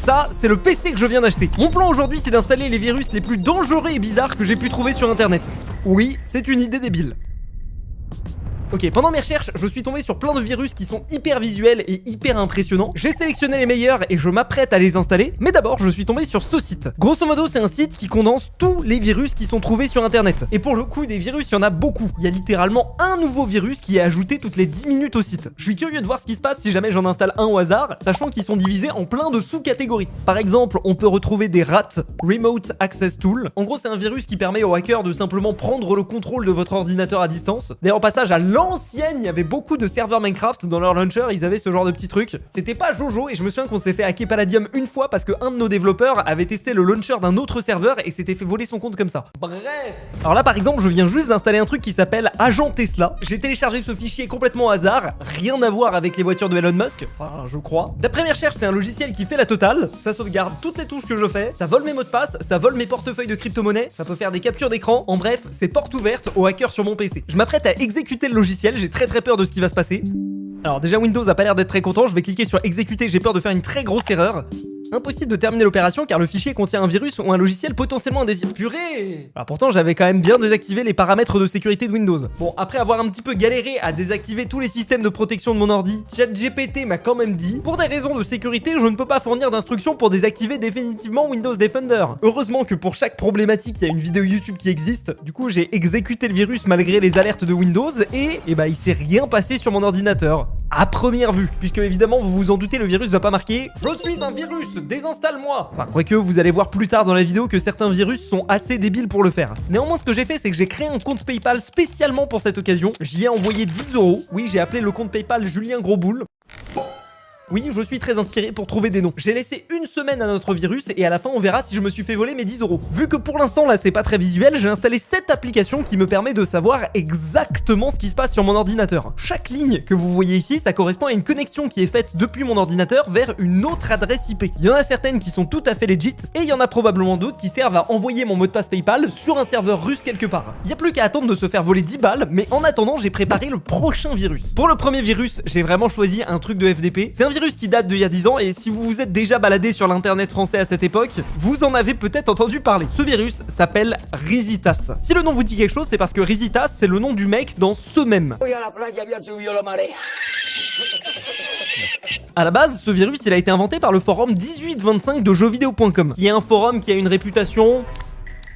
ça, c'est le PC que je viens d'acheter. Mon plan aujourd'hui, c'est d'installer les virus les plus dangereux et bizarres que j'ai pu trouver sur internet. Oui, c'est une idée débile. Ok, pendant mes recherches, je suis tombé sur plein de virus qui sont hyper visuels et hyper impressionnants. J'ai sélectionné les meilleurs et je m'apprête à les installer. Mais d'abord, je suis tombé sur ce site. Grosso modo, c'est un site qui condense tous les virus qui sont trouvés sur internet. Et pour le coup, des virus, il y en a beaucoup. Il y a littéralement un nouveau virus qui est ajouté toutes les 10 minutes au site. Je suis curieux de voir ce qui se passe si jamais j'en installe un au hasard, sachant qu'ils sont divisés en plein de sous-catégories. Par exemple, on peut retrouver des RAT, Remote Access Tool. En gros, c'est un virus qui permet aux hackers de simplement prendre le contrôle de votre ordinateur à distance. D'ailleurs, au passage, à l'ancienne, il y avait beaucoup de serveurs Minecraft dans leur launcher, ils avaient ce genre de petits trucs. C'était pas Jojo et je me souviens qu'on s'est fait hacker Palladium une fois parce que un de nos développeurs avait testé le launcher d'un autre serveur et s'était fait voler son compte comme ça. Bref. Alors là par exemple, je viens juste d'installer un truc qui s'appelle Agent Tesla. J'ai téléchargé ce fichier complètement au hasard, rien à voir avec les voitures de Elon Musk, enfin je crois. D'après mes recherches, c'est un logiciel qui fait la totale, ça sauvegarde toutes les touches que je fais, ça vole mes mots de passe, ça vole mes portefeuilles de crypto-monnaie, ça peut faire des captures d'écran, en bref, c'est porte ouverte aux hackers sur mon PC. Je m'apprête à exécuter le logiciel, j'ai très peur de ce qui va se passer. Alors déjà Windows a pas l'air d'être très content, je vais cliquer sur exécuter, j'ai peur de faire une très grosse erreur. Impossible de terminer l'opération car le fichier contient un virus ou un logiciel potentiellement indésirable. Purée! Alors pourtant j'avais quand même bien désactivé les paramètres de sécurité de Windows. Bon, après avoir un petit peu galéré à désactiver tous les systèmes de protection de mon ordi, ChatGPT m'a quand même dit, pour des raisons de sécurité, je ne peux pas fournir d'instructions pour désactiver définitivement Windows Defender. Heureusement que pour chaque problématique, il y a une vidéo YouTube qui existe. Du coup, j'ai exécuté le virus malgré les alertes de Windows et bah il s'est rien passé sur mon ordinateur. À première vue, puisque évidemment vous vous en doutez, le virus va pas marquer « Je suis un virus, désinstalle-moi » Enfin, quoique vous allez voir plus tard dans la vidéo que certains virus sont assez débiles pour le faire. Néanmoins, ce que j'ai fait, c'est que j'ai créé un compte PayPal spécialement pour cette occasion. J'y ai envoyé 10 €. Oui, j'ai appelé le compte PayPal Julien Grosboule. Oui, je suis très inspiré pour trouver des noms. J'ai laissé une semaine à notre virus et à la fin on verra si je me suis fait voler mes 10 €. Vu que pour l'instant là c'est pas très visuel, j'ai installé cette application qui me permet de savoir exactement ce qui se passe sur mon ordinateur. Chaque ligne que vous voyez ici, ça correspond à une connexion qui est faite depuis mon ordinateur vers une autre adresse IP. Il y en a certaines qui sont tout à fait legit et il y en a probablement d'autres qui servent à envoyer mon mot de passe PayPal sur un serveur russe quelque part. Il n'y a plus qu'à attendre de se faire voler 10 balles, mais en attendant j'ai préparé le prochain virus. Pour le premier virus, j'ai vraiment choisi un truc de FDP. C'est un virus qui date d'il y a 10 ans et si vous vous êtes déjà baladé sur l'internet français à cette époque, vous en avez peut-être entendu parler. Ce virus s'appelle Risitas. Si le nom vous dit quelque chose, c'est parce que Risitas, c'est le nom du mec dans ce même. À la base, ce virus, il a été inventé par le forum 1825 de jeuxvideo.com, qui est un forum qui a une réputation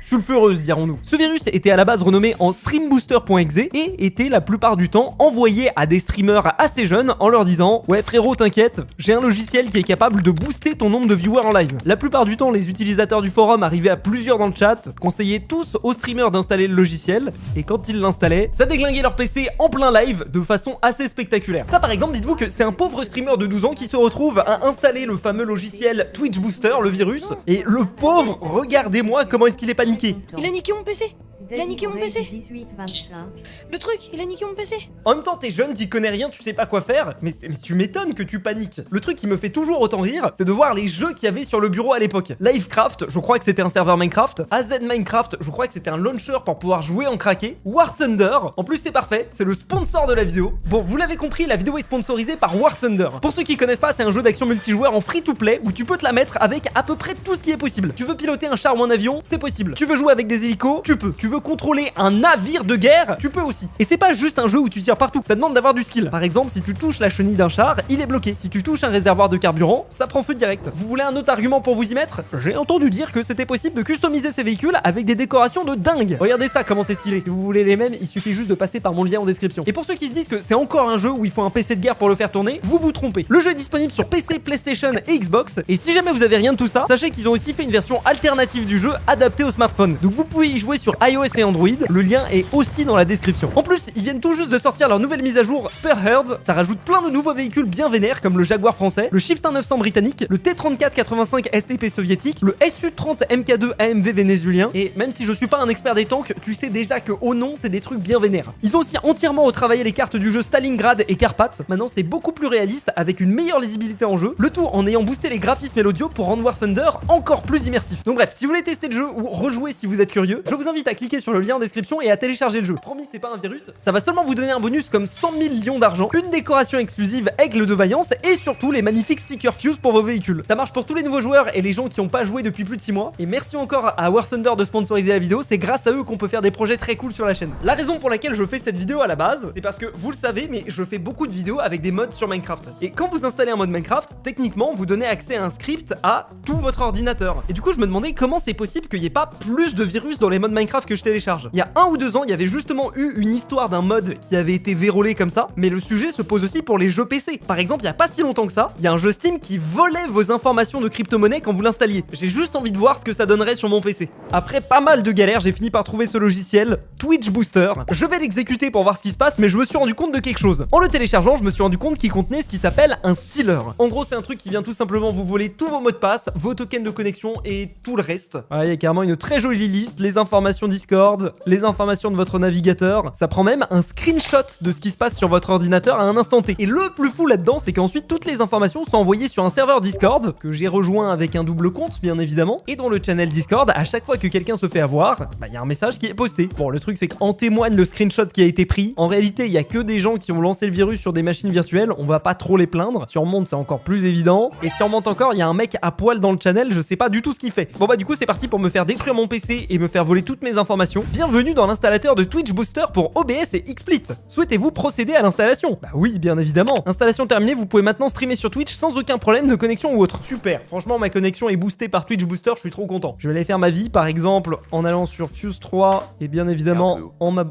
sulfureuse, dirons-nous. Ce virus était à la base renommé en streambooster.exe et était la plupart du temps envoyé à des streamers assez jeunes en leur disant « Ouais frérot, t'inquiète, j'ai un logiciel qui est capable de booster ton nombre de viewers en live. » La plupart du temps, les utilisateurs du forum arrivaient à plusieurs dans le chat, conseillaient tous aux streamers d'installer le logiciel et quand ils l'installaient, ça déglinguait leur PC en plein live de façon assez spectaculaire. Ça par exemple, dites-vous que c'est un pauvre streamer de 12 ans qui se retrouve à installer le fameux logiciel Twitch Booster, le virus, et le pauvre, regardez-moi comment est-ce qu'il est paniqué. Il a niqué mon PC. Il a niqué mon PC. Le truc, il a niqué mon PC. En même temps, t'es jeune, t'y connais rien, tu sais pas quoi faire, mais tu m'étonnes que tu paniques. Le truc qui me fait toujours autant rire, c'est de voir les jeux qu'il y avait sur le bureau à l'époque. Livecraft, je crois que c'était un serveur Minecraft. AZ Minecraft, je crois que c'était un launcher pour pouvoir jouer en craqué. War Thunder, en plus c'est parfait, c'est le sponsor de la vidéo. Bon, vous l'avez compris, la vidéo est sponsorisée par War Thunder. Pour ceux qui connaissent pas, c'est un jeu d'action multijoueur en free-to-play où tu peux te la mettre avec à peu près tout ce qui est possible. Tu veux piloter un char ou un avion, c'est possible. Tu veux jouer avec des hélicos, tu peux. Tu veux contrôler un navire de guerre, tu peux aussi. Et c'est pas juste un jeu où tu tires partout, ça demande d'avoir du skill. Par exemple, si tu touches la chenille d'un char, il est bloqué. Si tu touches un réservoir de carburant, ça prend feu direct. Vous voulez un autre argument pour vous y mettre? J'ai entendu dire que c'était possible de customiser ces véhicules avec des décorations de dingue. Regardez ça, comment c'est stylé. Si vous voulez les mêmes, il suffit juste de passer par mon lien en description. Et pour ceux qui se disent que c'est encore un jeu où il faut un PC de guerre pour le faire tourner, vous vous trompez. Le jeu est disponible sur PC, PlayStation et Xbox. Et si jamais vous avez rien de tout ça, sachez qu'ils ont aussi fait une version alternative du jeu adaptée au smartphone. Donc vous pouvez y jouer sur iOS et Android. Le lien est aussi dans la description. En plus, ils viennent tout juste de sortir leur nouvelle mise à jour Spearhead. Ça rajoute plein de nouveaux véhicules bien vénères comme le Jaguar français, le Chieftain 900 britannique, le T-34-85 STP soviétique, le Su-30 MK2 AMV vénézuélien. Et même si je suis pas un expert des tanks, tu sais déjà que au nom, c'est des trucs bien vénères. Ils ont aussi entièrement retravaillé les cartes du jeu Stalingrad et Karpat. Maintenant, c'est beaucoup plus réaliste avec une meilleure lisibilité en jeu. Le tout en ayant boosté les graphismes et l'audio pour rendre War Thunder encore plus immersif. Donc bref, si vous voulez tester le jeu ou rejouer si vous êtes curieux, je vous invite à cliquer cliquer sur le lien en description et à télécharger le jeu. Promis, c'est pas un virus, ça va seulement vous donner un bonus comme 100 millions d'argent, une décoration exclusive aigle de vaillance et surtout les magnifiques stickers Fuse pour vos véhicules. Ça marche pour tous les nouveaux joueurs et les gens qui n'ont pas joué depuis plus de 6 mois. Et merci encore à War Thunder de sponsoriser la vidéo, c'est grâce à eux qu'on peut faire des projets très cool sur la chaîne. La raison pour laquelle je fais cette vidéo à la base, c'est parce que vous le savez, mais je fais beaucoup de vidéos avec des mods sur Minecraft. Et quand vous installez un mod Minecraft, techniquement, vous donnez accès à un script à tout votre ordinateur. Et du coup, je me demandais comment c'est possible qu'il n'y ait pas plus de virus dans les mods Minecraft que je télécharge. Il y a 1 ou 2 ans, il y avait justement eu une histoire d'un mod qui avait été vérolé comme ça, mais le sujet se pose aussi pour les jeux PC. Par exemple, il y a pas si longtemps que ça, il y a un jeu Steam qui volait vos informations de crypto-monnaie quand vous l'installiez. J'ai juste envie de voir ce que ça donnerait sur mon PC. Après pas mal de galères, j'ai fini par trouver ce logiciel, Twitch Booster. Je vais l'exécuter pour voir ce qui se passe, mais je me suis rendu compte de quelque chose. En le téléchargeant, je me suis rendu compte qu'il contenait ce qui s'appelle un stealer. En gros, c'est un truc qui vient tout simplement vous voler tous vos mots de passe, vos tokens de connexion et tout le reste. Voilà, il y a carrément une très jolie liste, les informations Discord, les informations de votre navigateur. Ça prend même un screenshot de ce qui se passe sur votre ordinateur à un instant T. Et le plus fou là-dedans, c'est qu'ensuite toutes les informations sont envoyées sur un serveur Discord que j'ai rejoint avec un double compte, bien évidemment. Et dans le channel Discord, à chaque fois que quelqu'un se fait avoir, il y a un message qui est posté. Bon, le truc c'est qu'en témoigne le screenshot qui a été pris. En réalité, il y a que des gens qui ont lancé le virus sur des machines virtuelles. On va pas trop les plaindre. Si on remonte, c'est encore plus évident. Et si on remonte encore, il y a un mec à poil dans le channel. Je sais pas du tout ce qu'il fait. Bon bah du coup, c'est parti pour me faire détruire mon PC et me faire voler toutes mes informations. Bienvenue dans l'installateur de Twitch Booster pour OBS et XSplit. Souhaitez-vous procéder à l'installation? Bah oui, bien évidemment. Installation terminée, vous pouvez maintenant streamer sur Twitch sans aucun problème de connexion ou autre. Super. Franchement, ma connexion est boostée par Twitch Booster. Je suis trop content. Je vais aller faire ma vie, par exemple, en allant sur Fuse 3 et bien évidemment en ma...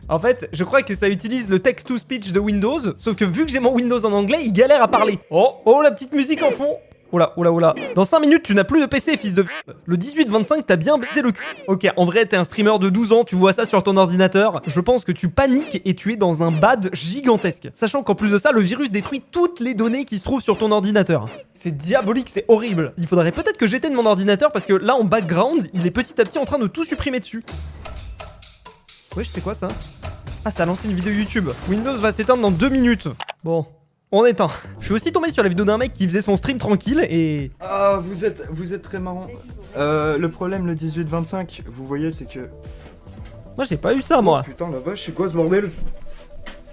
En fait, je crois que ça utilise le text-to-speech de Windows, sauf que vu que j'ai mon Windows en anglais, il galère à parler. Oh, la petite musique en fond. Oula. Dans 5 minutes, tu n'as plus de PC, fils de... Le 18-25, t'as bien baisé le cul. Ok, en vrai, t'es un streamer de 12 ans, tu vois ça sur ton ordinateur. Je pense que tu paniques et tu es dans un bad gigantesque. Sachant qu'en plus de ça, le virus détruit toutes les données qui se trouvent sur ton ordinateur. C'est diabolique, c'est horrible. Il faudrait peut-être que j'éteigne mon ordinateur parce que là, en background, il est petit à petit en train de tout supprimer dessus. Wesh, c'est quoi ça? Ah, ça a lancé une vidéo YouTube. Windows va s'éteindre dans 2 minutes. Bon... On éteint. Je suis aussi tombé sur la vidéo d'un mec qui faisait son stream tranquille et... Ah, vous êtes très marrant. Le problème, le 18-25, vous voyez, c'est que... Moi, j'ai pas eu ça, moi. Oh, putain, la vache, c'est quoi ce bordel?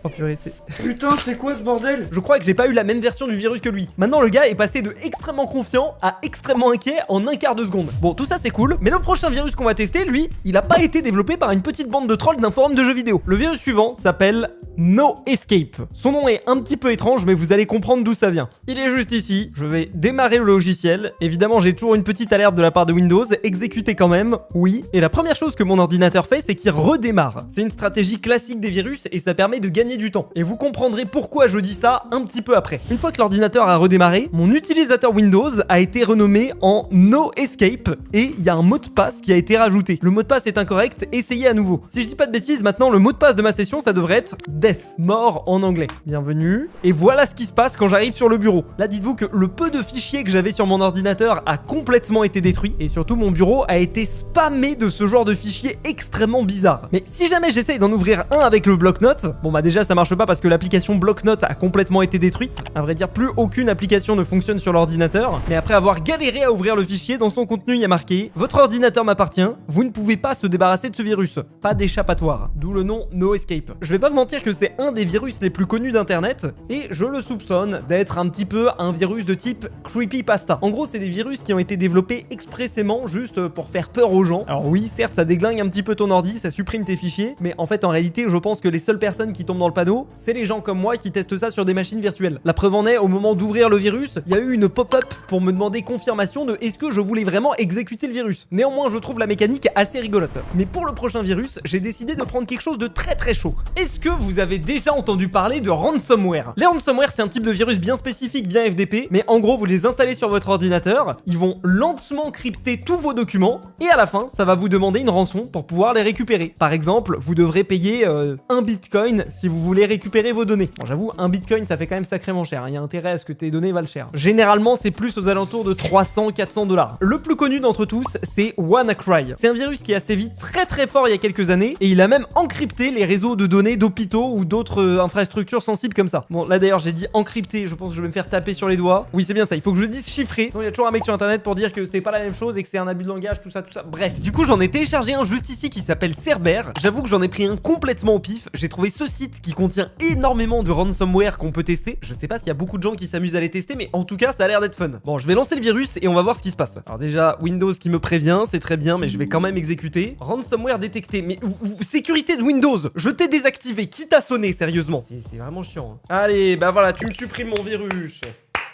Oh purée, c'est... Putain, c'est quoi ce bordel? Je crois que j'ai pas eu la même version du virus que lui. Maintenant, le gars est passé de extrêmement confiant à extrêmement inquiet en un quart de seconde. Bon, tout ça, c'est cool, mais le prochain virus qu'on va tester, lui, il a pas été développé par une petite bande de trolls d'un forum de jeux vidéo. Le virus suivant s'appelle... No Escape. Son nom est un petit peu étrange, mais vous allez comprendre d'où ça vient. Il est juste ici. Je vais démarrer le logiciel. Évidemment, j'ai toujours une petite alerte de la part de Windows. Exécuter quand même, oui. Et la première chose que mon ordinateur fait, c'est qu'il redémarre. C'est une stratégie classique des virus et ça permet de gagner du temps. Et vous comprendrez pourquoi je dis ça un petit peu après. Une fois que l'ordinateur a redémarré, mon utilisateur Windows a été renommé en No Escape et il y a un mot de passe qui a été rajouté. Le mot de passe est incorrect, essayez à nouveau. Si je dis pas de bêtises, maintenant le mot de passe de ma session, ça devrait être Death, mort en anglais. Bienvenue. Et voilà ce qui se passe quand j'arrive sur le bureau. Là, dites-vous que le peu de fichiers que j'avais sur mon ordinateur a complètement été détruit et surtout mon bureau a été spammé de ce genre de fichiers extrêmement bizarres. Mais si jamais j'essaye d'en ouvrir un avec le bloc-notes, bon bah déjà ça marche pas parce que l'application bloc-notes a complètement été détruite. À vrai dire, plus aucune application ne fonctionne sur l'ordinateur. Mais après avoir galéré à ouvrir le fichier, dans son contenu il y a marqué: votre ordinateur m'appartient, vous ne pouvez pas se débarrasser de ce virus. Pas d'échappatoire. D'où le nom No Escape. Je vais pas vous mentir que c'est un des virus les plus connus d'internet et je le soupçonne d'être un petit peu un virus de type creepypasta. En gros, c'est des virus qui ont été développés expressément juste pour faire peur aux gens. Alors oui, certes, ça déglingue un petit peu ton ordi, ça supprime tes fichiers, mais en fait, en réalité, je pense que les seules personnes qui tombent dans le panneau, c'est les gens comme moi qui testent ça sur des machines virtuelles. La preuve en est, au moment d'ouvrir le virus, il y a eu une pop-up pour me demander confirmation de est-ce que je voulais vraiment exécuter le virus. Néanmoins, je trouve la mécanique assez rigolote. Mais pour le prochain virus, j'ai décidé de prendre quelque chose de très chaud. Est-ce que vous avez déjà entendu parler de ransomware? Les ransomware, c'est un type de virus bien spécifique, bien FDP, mais en gros, vous les installez sur votre ordinateur, ils vont lentement crypter tous vos documents, et à la fin, ça va vous demander une rançon pour pouvoir les récupérer. Par exemple, vous devrez payer 1 bitcoin si vous vous voulez récupérer vos données. Bon, j'avoue, un bitcoin, ça fait quand même sacrément cher. Il y a intérêt à ce que tes données valent cher. Généralement, c'est plus aux alentours de 300-400 $. Le plus connu d'entre tous, c'est WannaCry. C'est un virus qui a sévi très fort il y a quelques années et il a même encrypté les réseaux de données d'hôpitaux ou d'autres infrastructures sensibles comme ça. Bon, là d'ailleurs, j'ai dit encrypté, je pense que je vais me faire taper sur les doigts. Oui, c'est bien ça, il faut que je le dise chiffré. Donc, il y a toujours un mec sur internet pour dire que c'est pas la même chose et que c'est un abus de langage, tout ça. Bref, du coup, j'en ai téléchargé un juste ici qui s'appelle Cerber. J'avoue que j'en ai pris un complètement au pif. J'ai trouvé ce site qui contient énormément de ransomware qu'on peut tester. Je sais pas s'il y a beaucoup de gens qui s'amusent à les tester, mais en tout cas, ça a l'air d'être fun. Bon, je vais lancer le virus et on va voir ce qui se passe. Alors déjà, Windows qui me prévient, c'est très bien, mais je vais quand même exécuter. Ransomware détecté. Mais sécurité de Windows, je t'ai désactivé, quitte à sonner, sérieusement. C'est vraiment chiant. Hein. Allez, bah voilà, tu me supprimes mon virus.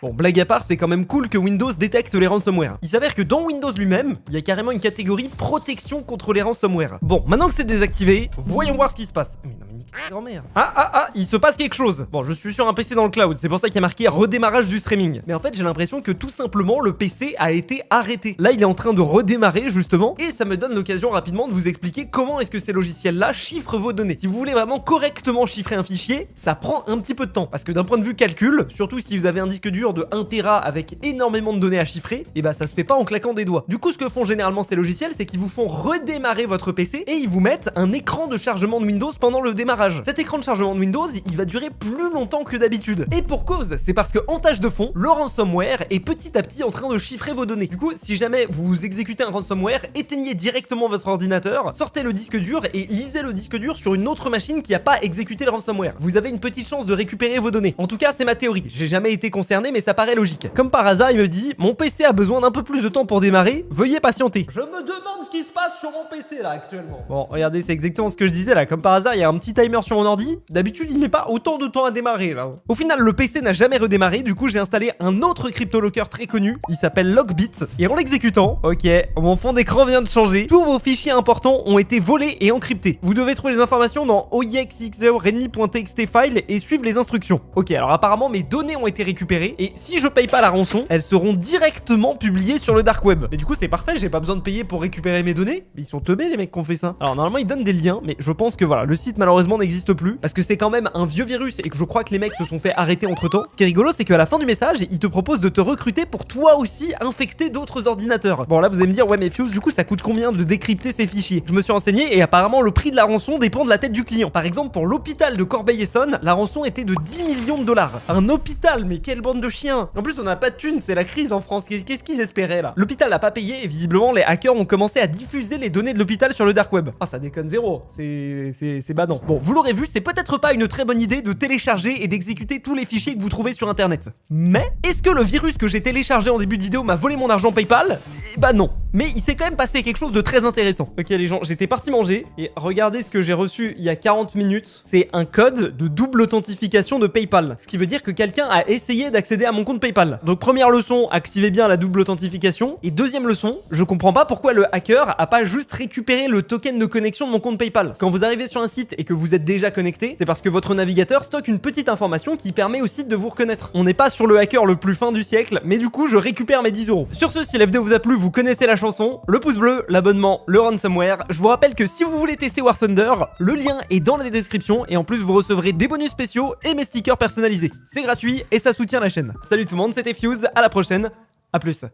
Bon, blague à part, c'est quand même cool que Windows détecte les ransomware. Il s'avère que dans Windows lui-même, il y a carrément une catégorie protection contre les ransomware. Bon, maintenant que c'est désactivé, voyons voir ce qui se passe. Mais non, mais nique ta grand-mère. Ah, il se passe quelque chose. Bon, je suis sur un PC dans le cloud, c'est pour ça qu'il y a marqué redémarrage du streaming. Mais en fait, j'ai l'impression que tout simplement, le PC a été arrêté. Là, il est en train de redémarrer, justement, et ça me donne l'occasion rapidement de vous expliquer comment est-ce que ces logiciels-là chiffrent vos données. Si vous voulez vraiment correctement chiffrer un fichier, ça prend un petit peu de temps. Parce que d'un point de vue calcul, surtout si vous avez un disque dur de 1 Tera avec énormément de données à chiffrer, et bah ça se fait pas en claquant des doigts. Du coup, ce que font généralement ces logiciels, c'est qu'ils vous font redémarrer votre PC et ils vous mettent un écran de chargement de Windows pendant le démarrage. Cet écran de chargement de Windows, il va durer plus longtemps que d'habitude. Et pour cause, c'est parce que en tâche de fond, le ransomware est petit à petit en train de chiffrer vos données. Du coup, si jamais vous exécutez un ransomware, éteignez directement votre ordinateur, sortez le disque dur et lisez le disque dur sur une autre machine qui a pas exécuté le ransomware. Vous avez une petite chance de récupérer vos données. En tout cas, c'est ma théorie. J'ai jamais été concerné, mais ça paraît logique. Comme par hasard, il me dit « Mon PC a besoin d'un peu plus de temps pour démarrer, veuillez patienter. » Je me demande ce qui se passe sur mon PC là actuellement. Bon, regardez, c'est exactement ce que je disais là. Comme par hasard, il y a un petit timer sur mon ordi. D'habitude, il met pas autant de temps à démarrer là. Au final, le PC n'a jamais redémarré. Du coup, j'ai installé un autre cryptolocker très connu. Il s'appelle Lockbit. Et en l'exécutant, ok, mon fond d'écran vient de changer. Tous vos fichiers importants ont été volés et encryptés. Vous devez trouver les informations dans oexx0readme.txt file et suivre les instructions. Ok, alors apparemment, mes données ont été récupérées. Et si je paye pas la rançon, elles seront directement publiées sur le dark web. Mais du coup, c'est parfait, j'ai pas besoin de payer pour récupérer mes données. Mais ils sont teubés les mecs qui ont fait ça. Alors normalement, ils donnent des liens, mais je pense que voilà, le site malheureusement n'existe plus parce que c'est quand même un vieux virus et que je crois que les mecs se sont fait arrêter entre-temps. Ce qui est rigolo, c'est qu'à la fin du message, ils te proposent de te recruter pour toi aussi infecter d'autres ordinateurs. Bon là, vous allez me dire ouais mais Fuse, du coup, ça coûte combien de décrypter ces fichiers? Je me suis renseigné et apparemment le prix de la rançon dépend de la tête du client. Par exemple, pour l'hôpital de Corbeil-Essonnes, la rançon était de 10 millions de $. Un hôpital, mais quelle bande de chiens. En plus, on n'a pas de thunes, c'est la crise en France. Qu'est-ce qu'ils espéraient là? L'hôpital n'a pas payé et visiblement les hackers ont commencé à diffuser les données de l'hôpital sur le dark web. Ah, ça déconne zéro. C'est badant. Bon, vous l'aurez vu, c'est peut-être pas une très bonne idée de télécharger et d'exécuter tous les fichiers que vous trouvez sur internet. Mais est-ce que le virus que j'ai téléchargé en début de vidéo m'a volé mon argent PayPal? Eh bah non. Mais il s'est quand même passé quelque chose de très intéressant. Ok les gens, j'étais parti manger et regardez ce que j'ai reçu il y a 40 minutes. C'est un code de double authentification de PayPal. Ce qui veut dire que quelqu'un a essayé d'accéder à mon compte PayPal. Donc première leçon, activez bien la double authentification. Et deuxième leçon, je comprends pas pourquoi le hacker a pas juste récupéré le token de connexion de mon compte PayPal. Quand vous arrivez sur un site et que vous êtes déjà connecté, c'est parce que votre navigateur stocke une petite information qui permet au site de vous reconnaître. On n'est pas sur le hacker le plus fin du siècle, mais du coup je récupère mes 10 €. Sur ce, si la vidéo vous a plu, vous connaissez la chanson, le pouce bleu, l'abonnement, le ransomware. Je vous rappelle que si vous voulez tester War Thunder, le lien est dans la description et en plus vous recevrez des bonus spéciaux et mes stickers personnalisés. C'est gratuit et ça soutient la chaîne. Salut tout le monde, c'était Fuse, à la prochaine, à plus.